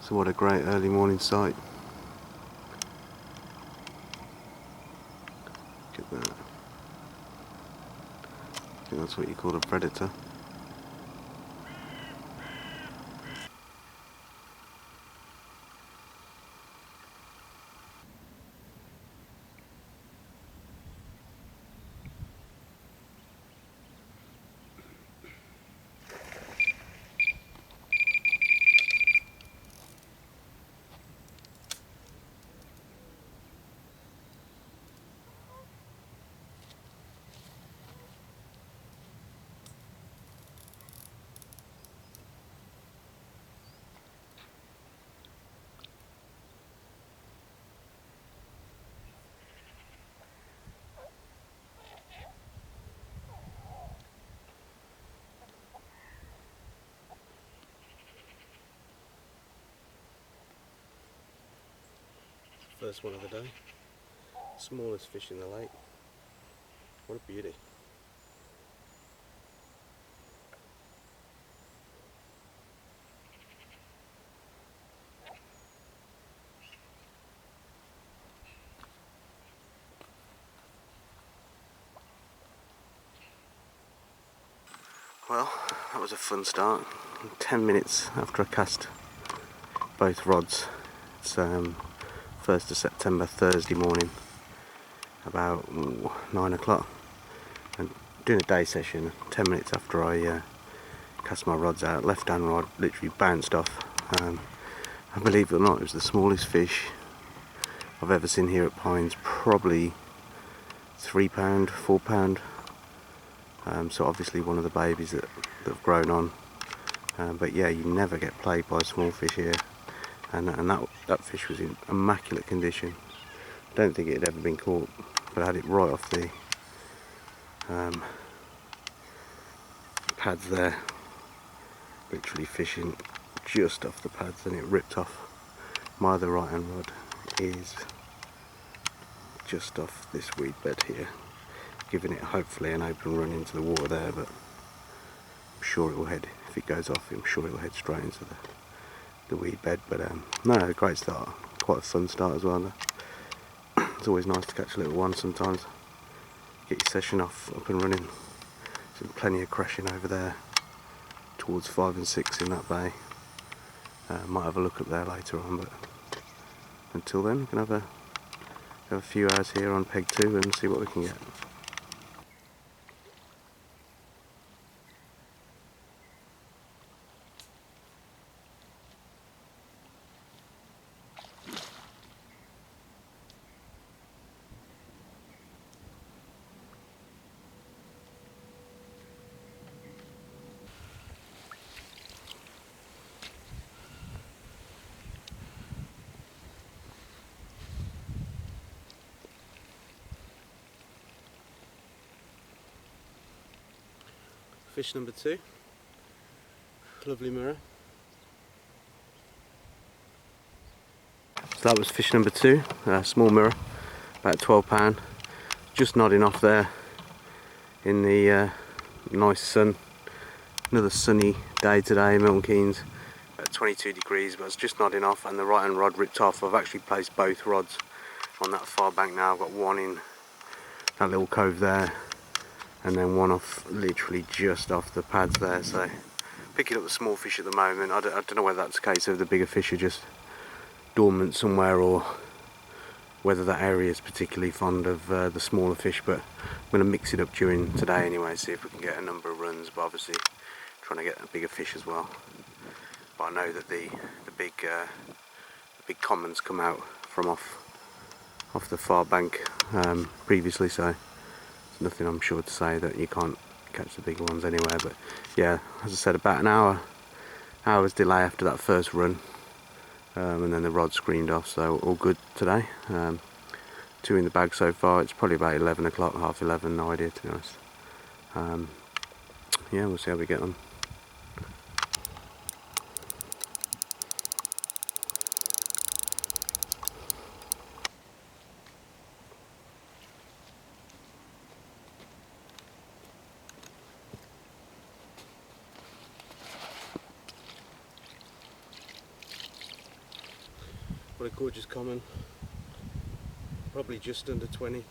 So what a great early morning sight. Look at that. I think that's what you call a predator. First one of the day. Smallest fish in the lake. What a beauty. Well, that was a fun start. 10 minutes after I cast both rods. It's 1st of September, Thursday morning, about 9 o'clock. And doing a day session, 10 minutes after I cast my rods out, left hand rod literally bounced off. And believe it or not, it was the smallest fish I've ever seen here at Pines, probably £3, £4. So obviously one of the babies that have grown on. But yeah, you never get played by small fish here. And that fish was in immaculate condition. Don't think it had ever been caught, but I had it right off the pads there. Literally fishing just off the pads, and it ripped off. My other right hand rod is just off this weed bed here, giving it hopefully an open run into the water there, but I'm sure it will head, if it goes off, I'm sure it will head straight into the weed bed. But no, a great start, quite a fun start as well. It's always nice to catch a little one sometimes, get your session up and running. There's plenty of crashing over there towards 5 and 6 in that bay. Might have a look up there later on, but until then we can have a few hours here on peg 2 and see what we can get. Fish number 2, lovely mirror. So that was fish number 2, small mirror, about £12, just nodding off there in the nice sun. Another sunny day today in Milton Keynes, about 22 degrees, but it's just nodding off, and the right hand rod ripped off. I've actually placed both rods on that far bank now. I've got one in that little cove there, and then one off, literally just off the pads there. So picking up the small fish at the moment. I don't know whether that's the case of the bigger fish are just dormant somewhere, or whether that area is particularly fond of the smaller fish, but I'm going to mix it up during today anyway, see if we can get a number of runs, but obviously trying to get a bigger fish as well. But I know that the big commons come out from off the far bank previously, so there's nothing I'm sure to say that you can't catch the bigger ones anywhere. But yeah, as I said, about an hour's delay after that first run, and then the rod screamed off, so all good today. 2 in the bag so far. It's probably about 11 o'clock, half 11, no idea to be honest. Yeah, we'll see how we get on. Got a gorgeous common, probably just under 20. I'm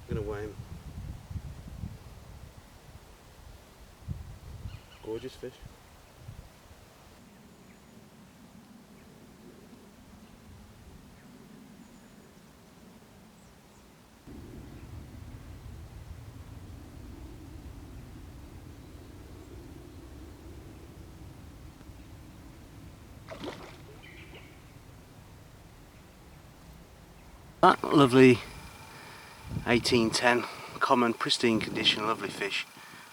going to weigh him. Gorgeous fish. That lovely 1810 common, pristine condition, lovely fish.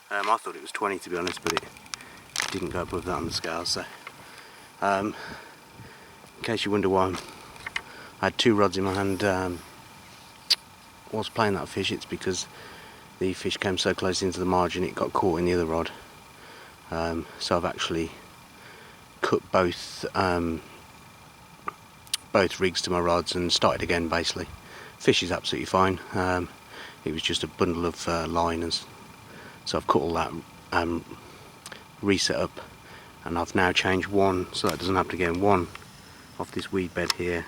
I thought it was 20 to be honest, but it didn't go above that on the scale. So, in case you wonder why I had two rods in my hand whilst playing that fish, it's because the fish came so close into the margin it got caught in the other rod. So I've actually cut both rigs to my rods and started again basically. Fish is absolutely fine. It was just a bundle of liners, so I've cut all that, reset up, and I've now changed one so that doesn't happen again. One off this weed bed here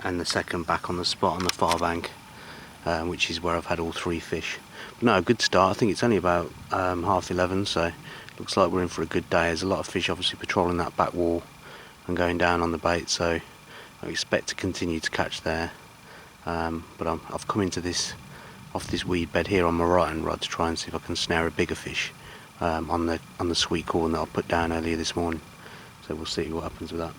and the second back on the spot on the far bank, which is where I've had all three fish. But no, a good start. I think it's only about 11:30, so looks like we're in for a good day. There's a lot of fish obviously patrolling that back wall and going down on the bait, so I expect to continue to catch there. But I've come into this off this weed bed here on my right hand rod to try and see if I can snare a bigger fish on the sweet corn that I put down earlier this morning. So we'll see what happens with that.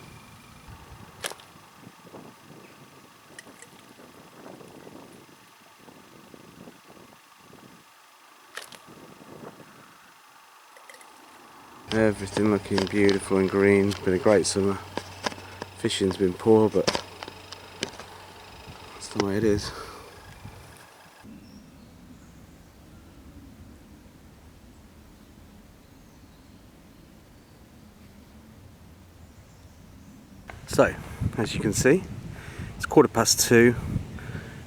Everything looking beautiful and green. Been a great summer. Fishing's been poor, but that's the way it is. So, as you can see, it's 2:15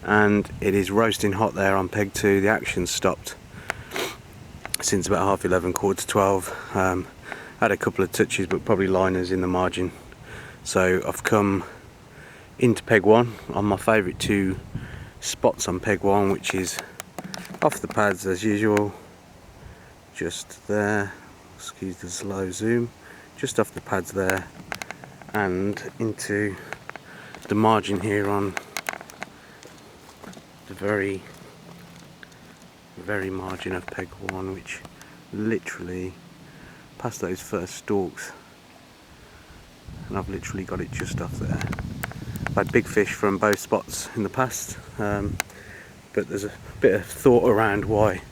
and it is roasting hot there on peg 2. The action's stopped since about 11:30, 11:45. Had a couple of touches, but probably liners in the margin. So I've come into peg 1 on my favourite two spots on peg 1, which is off the pads as usual, just there, excuse the slow zoom, just off the pads there, and into the margin here on the very margin of peg 1, which literally past those first stalks, and I've literally got it just off there. I've had big fish from both spots in the past, but there's a bit of thought around why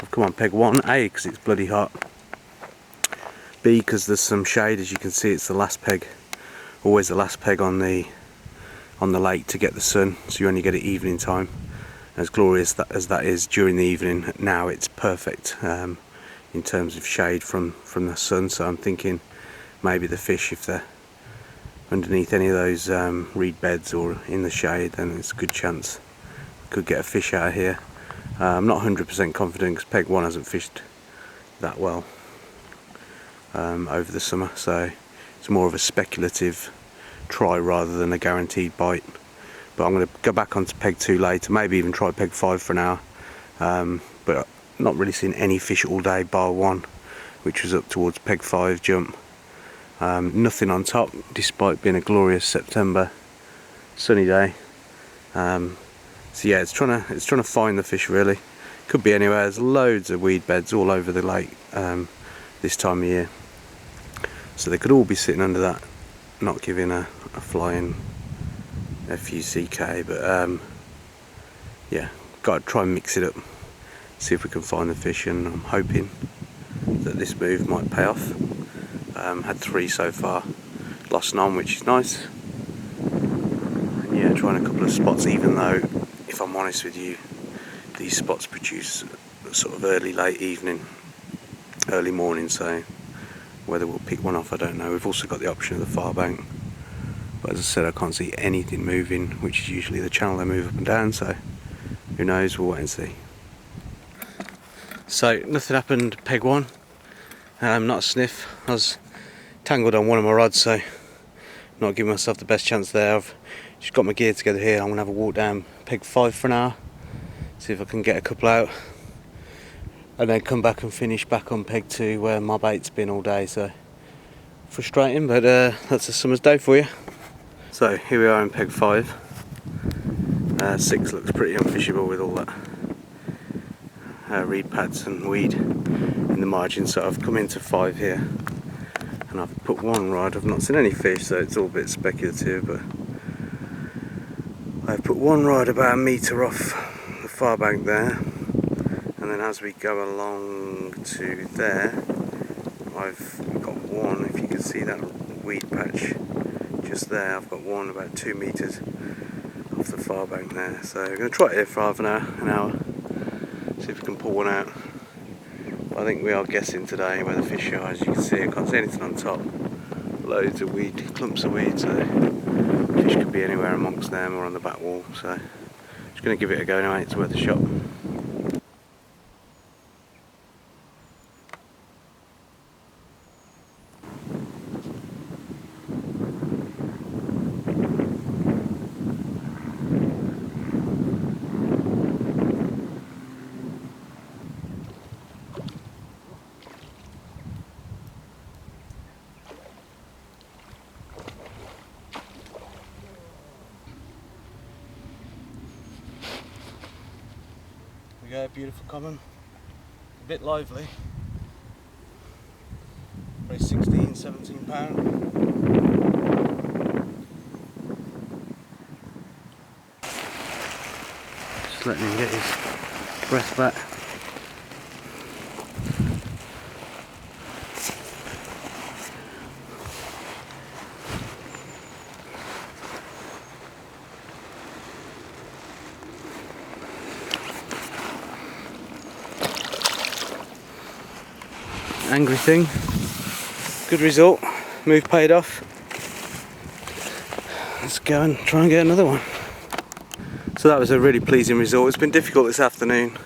I've come on peg 1. A, because it's bloody hot. B, because there's some shade. As you can see, it's the last peg, always the last peg on the lake to get the sun, so you only get it evening time. As glorious as that is during the evening, now it's perfect in terms of shade from the sun. So I'm thinking maybe the fish, if they're underneath any of those reed beds or in the shade, then it's a good chance could get a fish out of here. I'm not 100% confident because peg 1 hasn't fished that well over the summer, so it's more of a speculative try rather than a guaranteed bite. But I'm going to go back onto peg 2 later, maybe even try peg 5 for now. But not really seen any fish all day bar 1, which was up towards peg 5 jump. Nothing on top, despite being a glorious September sunny day. So yeah, it's trying to find the fish really. Could be anywhere. There's loads of weed beds all over the lake this time of year, so they could all be sitting under that, not giving a flying FUCK. But yeah, got to try and mix it up, see if we can find the fish, and I'm hoping that this move might pay off. Had 3 so far, lost none, which is nice. And yeah, trying a couple of spots, even though, if I'm honest with you, these spots produce sort of early, late evening, early morning, so whether we'll pick one off, I don't know. We've also got the option of the far bank, but as I said, I can't see anything moving, which is usually the channel they move up and down, so who knows, we'll wait and see. So nothing happened peg 1, not a sniff. I was tangled on one of my rods, so not giving myself the best chance there. I've just got my gear together here. I'm going to have a walk down peg 5 for an hour, see if I can get a couple out, and then come back and finish back on peg 2 where my bait's been all day. So frustrating, but that's a summer's day for you. So here we are in peg 5. 6 looks pretty unfishable with all that reed pads and weed in the margin, so I've come into 5 here and I've put one rod. I've not seen any fish, so it's all a bit speculative, but I've put one rod about a metre off the far bank there, and then as we go along to there, I've got one, if you can see that weed patch just there, I've got one about 2 metres off the far bank there. So we're going to try it here for half an hour, see if we can pull one out. But I think we are guessing today where the fish are. As you can see, I can't see anything on top. Loads of weed, clumps of weed, so fish could be anywhere amongst them or on the back wall. So just going to give it a go anyway, it's worth a shot. We go, beautiful common, a bit lively, probably 16, 17 pound. Just letting him get his breath back. Angry thing, good result, move paid off. Let's go and try and get another one. So that was a really pleasing result. It's been difficult this afternoon,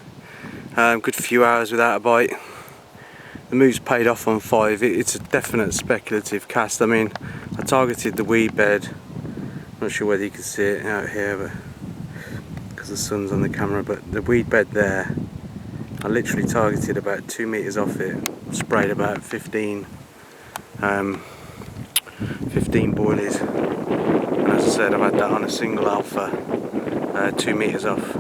good few hours without a bite. The move's paid off on 5. It's a definite speculative cast. I mean, I targeted the weed bed, not sure whether you can see it out here but because the sun's on the camera, but the weed bed there, I literally targeted about 2 metres off it, sprayed about 15 boilies, and as I said, I've had that on a single alpha, 2 metres off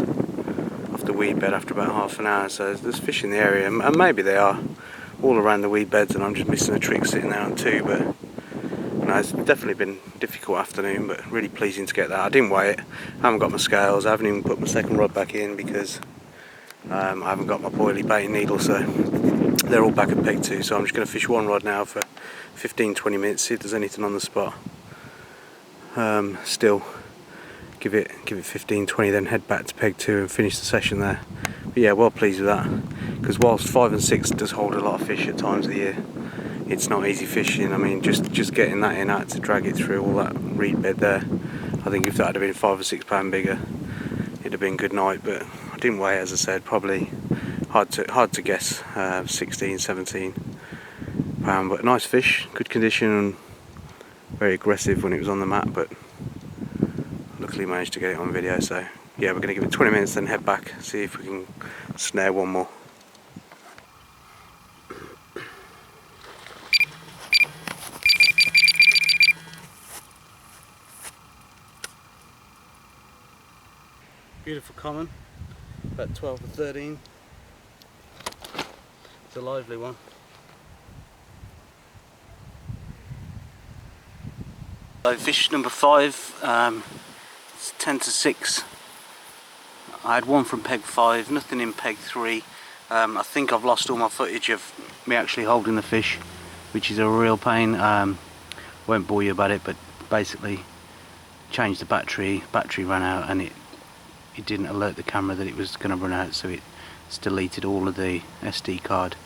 the weed bed after about half an hour. So there's fish in the area, and maybe they are all around the weed beds and I'm just missing a trick sitting there on 2, but no, it's definitely been a difficult afternoon, but really pleasing to get that. I didn't weigh it, I haven't got my scales, I haven't even put my second rod back in because I haven't got my boilie bait needle, so they're all back at peg 2. So I'm just going to fish one rod now for 15-20 minutes, see if there's anything on the spot. Still give it 15-20, then head back to peg 2 and finish the session there. But yeah, well pleased with that, because whilst 5 and 6 does hold a lot of fish at times of the year, it's not easy fishing. I mean, just getting that in, I had to drag it through all that reed bed there. I think if that had been 5 or 6 pound bigger, it'd have been good night, but I didn't weigh, as I said, probably hard to guess, 16, 17 pound, but nice fish, good condition and very aggressive when it was on the mat, but luckily managed to get it on video. So yeah, we're going to give it 20 minutes then head back, see if we can snare one more. Beautiful common, about 12 or 13. It's a lively one. So fish number 5, it's 10 to 6. I had one from peg 5, nothing in peg 3. I think I've lost all my footage of me actually holding the fish, which is a real pain. Won't bore you about it, but basically changed the battery ran out, and it didn't alert the camera that it was going to run out, so it's deleted all of the SD card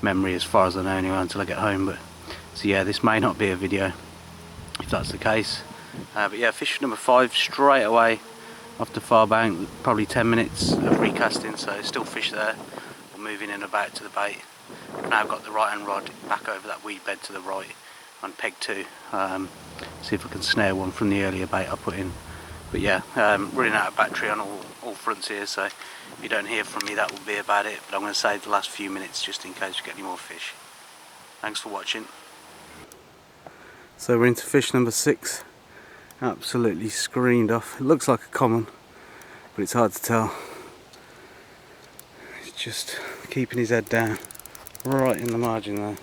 memory as far as I know anyway until I get home. But so yeah, this may not be a video if that's the case, but yeah, fish number 5 straight away off the far bank, probably 10 minutes of recasting, so still fish there. We're moving in about to the bait. I've now got the right hand rod back over that weed bed to the right, on peg 2. See if I can snare one from the earlier bait I put in. But yeah, running out of battery on all fronts here, so if you don't hear from me that will be about it, but I'm going to save the last few minutes just in case we get any more fish. Thanks for watching. So we're into fish number 6. Absolutely screened off. It looks like a common, but it's hard to tell. He's just keeping his head down right in the margin there.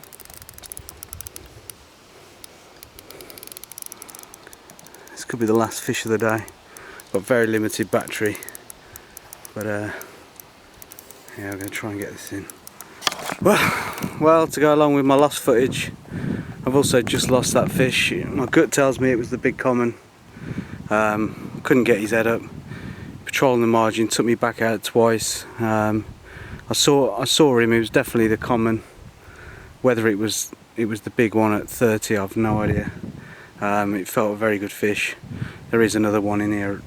This could be the last fish of the day. Got very limited battery, but yeah, I'm going to try and get this in. Well, to go along with my lost footage, I've also just lost that fish. My gut tells me it was the big common. Couldn't get his head up. Patrolling the margin, took me back out twice. I saw him. It was definitely the common. Whether it was the big one at 30, I've no idea. It felt a very good fish. There is another one in here,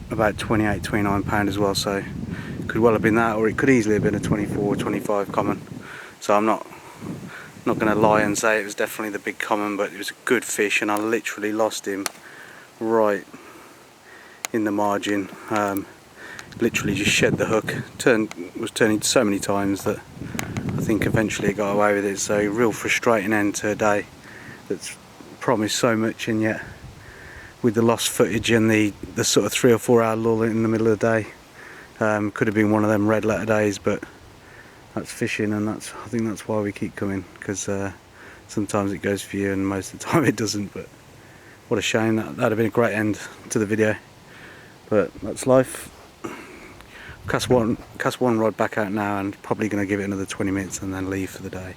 about 28-29 pound as well, so it could well have been that, or it could easily have been a 24-25 common. So I'm not going to lie and say it was definitely the big common, but it was a good fish, and I literally lost him right in the margin. Literally just shed the hook. Was turning so many times that I think eventually it got away with it. So real frustrating end to a day that's promised so much, and yet with the lost footage and the sort of 3 or 4 hour lull in the middle of the day, could have been one of them red letter days, but that's fishing, and I think that's why we keep coming, because sometimes it goes for you and most of the time it doesn't. But what a shame. That'd have been a great end to the video, but that's life. Cast one rod back out now, and probably going to give it another 20 minutes and then leave for the day.